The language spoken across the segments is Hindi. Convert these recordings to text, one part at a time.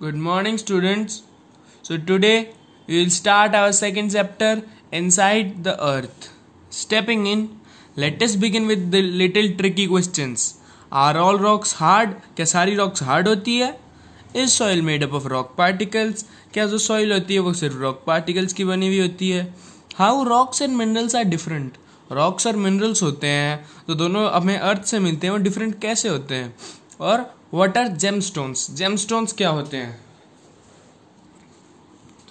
Good morning, students. So, today we will start our second chapter Inside the Earth. Stepping in, let us begin with the little tricky questions. Are all rocks hard? क्या सारी rocks hard होती है? Is soil made up of rock particles? क्या जो soil होती है वो सिर्फ rock particles की बनी हुई होती है? How rocks and minerals are different? Rocks और मिनरल्स होते हैं तो दोनों हमें अर्थ से मिलते हैं, वो डिफरेंट कैसे होते हैं? और व्हाट आर जेमस्टोन्स? जेमस्टोन्स क्या होते हैं?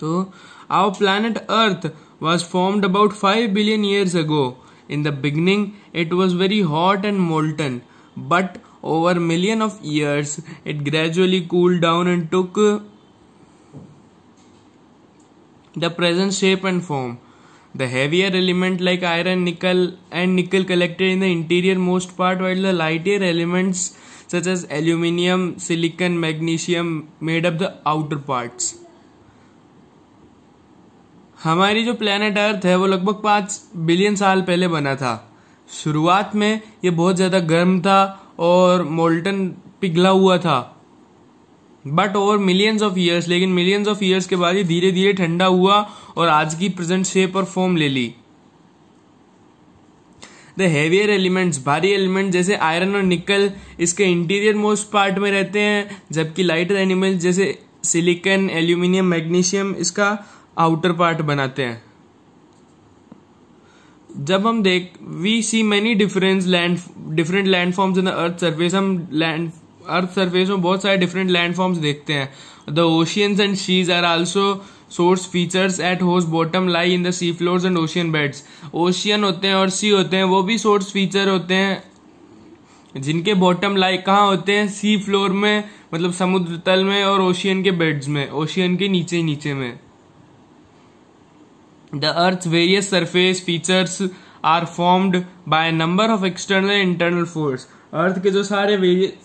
तो our planet earth was formed about 5 billion years ago. In the beginning it was very hot and molten, but over million of years it gradually cooled down and took the present shape and form. The heavier element like iron, nickel collected in the interior most part, while the lighter elements such as aluminium, silicon, magnesium made up the outer parts. हमारी जो प्लैनेट अर्थ है वो लगभग 5 बिलियन साल पहले बना था. शुरुआत में ये बहुत ज़्यादा गर्म था और मोल्टन पिघला हुआ था, but over millions of years, लेकिन मिलियंस ऑफ ईयर्स के बाद ये धीरे धीरे ठंडा हुआ और आज की प्रेजेंट शेप और फॉर्म ले ली. द हेवियर एलिमेंट्स, भारी एलिमेंट जैसे आयरन और निकल इसके इंटीरियर मोस्ट पार्ट में रहते हैं, जबकि लाइटर एलिमेंट जैसे सिलिकन, एल्यूमिनियम, मैग्नीशियम इसका आउटर पार्ट बनाते हैं. जब हम we see many different land forms in the earth surface. हम अर्थ सरफेस में बहुत सारे डिफरेंट लैंड फॉर्म्स देखते हैं. The oceans and seas are also source features at whose bottom lie in the sea floors and ocean beds. Ocean होते हैं और सी होते हैं, वो भी सोर्स फीचर होते हैं जिनके बॉटम लाई कहाँ होते हैं? सी फ्लोर में, मतलब समुद्र तल में, और ओशियन के बेड्स में, ओशियन के नीचे में. The Earth's various surface features are formed by a number of external and internal force. अर्थ के जो सारे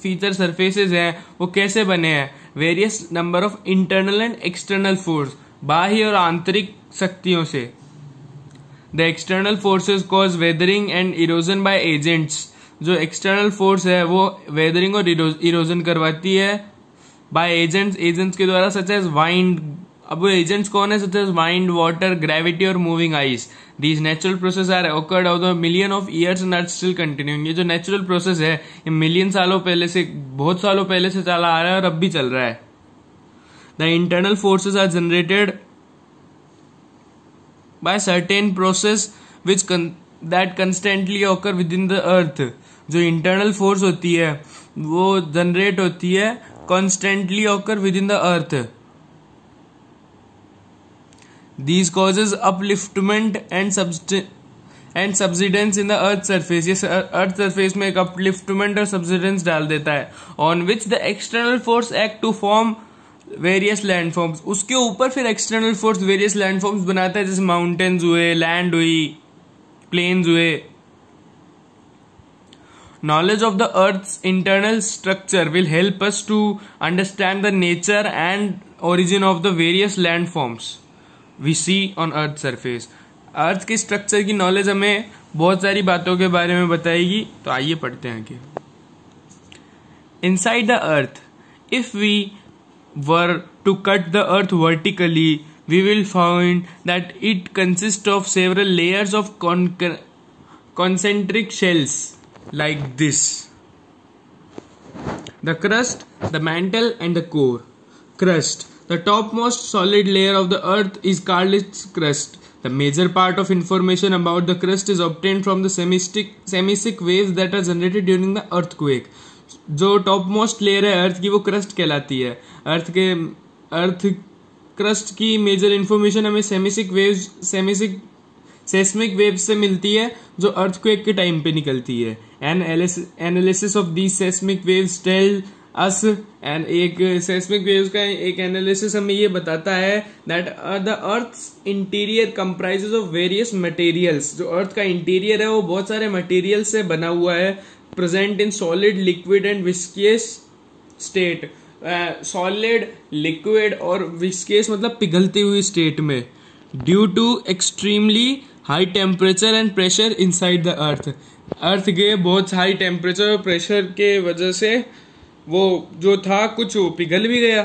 फीचर सरफेसेस हैं वो कैसे बने हैं? Various number of internal and external force, बाह्य और आंतरिक शक्तियों से. The external forces cause weathering and erosion bye agents. जो एक्सटर्नल फोर्स है वो वेदरिंग और इरोजन करवाती है बाय एजेंट्स के द्वारा, सच एज वाइंड. अब वो एजेंट्स कौन है? Such as wind, water, gravity और moving ice. These natural process are occurred of the million of years and are still continuing. ये जो नेचुरल प्रोसेस है ये मिलियन सालों पहले से, बहुत सालों पहले से चला आ रहा है और अब भी चल रहा है. The internal forces are generated by certain process which that constantly occur within the earth. जो इंटरनल फोर्स होती है वो जनरेट होती है constantly occur within the earth. These causes upliftment and subsidence in the earth surface. ये अर्थ सरफेस में एक upliftment और subsidence डाल देता है. On which the external force act to form various landforms. उसके ऊपर फिर external force various landforms बनाता है, जैसे mountains हुए, land हुई, plains हुए. Knowledge of the earth's internal structure will help us to understand the nature and origin of the various landforms we see on earth surface. अर्थ के स्ट्रक्चर की नॉलेज हमें बहुत सारी बातों के बारे में बताएगी. तो आइए पढ़ते हैं आगे. Inside the earth, if we were to cut the earth vertically, we will find that it consists of several layers of concentric shells like this: the crust, the mantle and the core. Crust. The topmost solid layer of the earth is called its crust. The major part of information about the crust is obtained from the seismic waves that are generated during the earthquake. जो topmost layer है अर्थ की वो crust कहलाती है. अर्थ crust की major information हमें seismic waves से मिलती है जो earthquake के टाइम पे निकलती है. Analysis of these seismic waves tell us and एक सेस्मिक वेव्स का एक एनालिसिस हमें ये बताता है that the earth interior comprises of various materials. जो अर्थ का इंटीरियर है वो बहुत सारे मटेरियल से बना हुआ है, present in solid, liquid and viscous state. Solid, liquid और विस्कियस मतलब पिघलती हुई स्टेट में, due to extremely high temperature and pressure inside the earth. Earth के बहुत हाई टेम्परेचर और प्रेशर के वजह से वो जो था कुछ वो पिघल भी गया.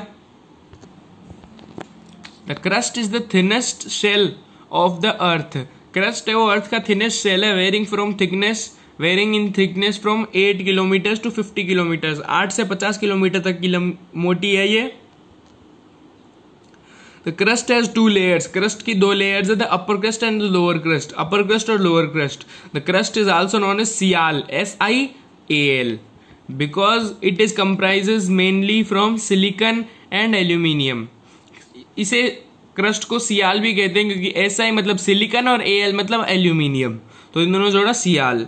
The crust is the thinnest shell of the earth. Crust है वो अर्थ का थिनेस्ट शेल है, varying in thickness from 8 kilometre to 50 kilometre. 8 से 50 किलोमीटर तक की मोटी है ये. The crust has 2 layers. Crust की 2 लेयर्स है, the upper crust and the lower crust. Upper crust और lower crust. The crust is also known as sial, SIAL, because it is comprises mainly from silicon and aluminium. इसे क्रस्ट को सियाल भी कहते हैं क्योंकि SI मतलब सिलिकन और AL मतलब एल्यूमिनियम, तो इन दोनों जोड़ा sial.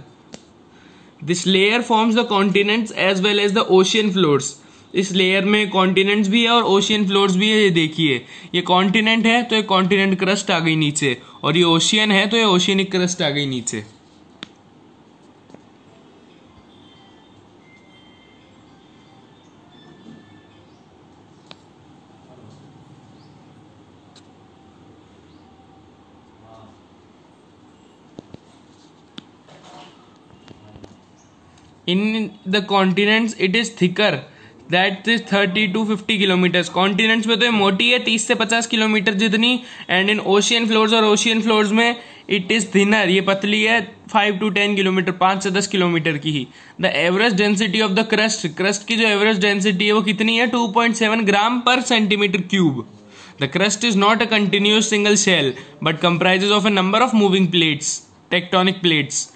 This layer forms the continents as well as the ocean floors. इस लेयर में कॉन्टिनेंट्स भी है और ओशियन फ्लोर्स भी है. ये देखिए, ये कॉन्टिनेंट है तो ये कॉन्टिनेंट क्रस्ट आ गई नीचे, और ये ओशियन है तो ये ओशियनिक क्रस्ट आ गई नीचे. In the continents it is thicker, that is 30 to 50 kilometre. Continents में तो ये मोटी है 30 से 50 किलोमीटर जितनी, एंड इन ओशियन फ्लोर्स और ओशियन फ्लोर्स में इट इज थिनर, ये पतली है 5 to 10 किलोमीटर, 5 से 10 किलोमीटर की ही. The average density of the crust, crust की जो एवरेज डेंसिटी है वो कितनी है, 2.7 gram per centimetre cube. The crust is not a continuous single shell but comprises of a number of moving plates, tectonic plates.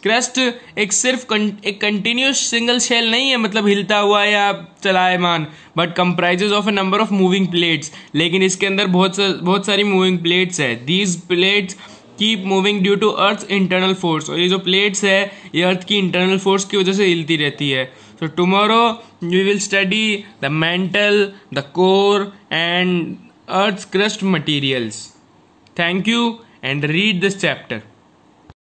Crust एक कंटिन्यूस सिंगल शेल नहीं है, मतलब हिलता हुआ या चलायमान, but comprises of a number of moving plates. लेकिन इसके अंदर बहुत सारी मूविंग प्लेट्स है. These plates keep moving due to earth internal force. और ये जो प्लेट्स है ये अर्थ की इंटरनल फोर्स की वजह से हिलती रहती है. So tomorrow we will study the mantle, the core and earth crust materials. Thank you and read this chapter.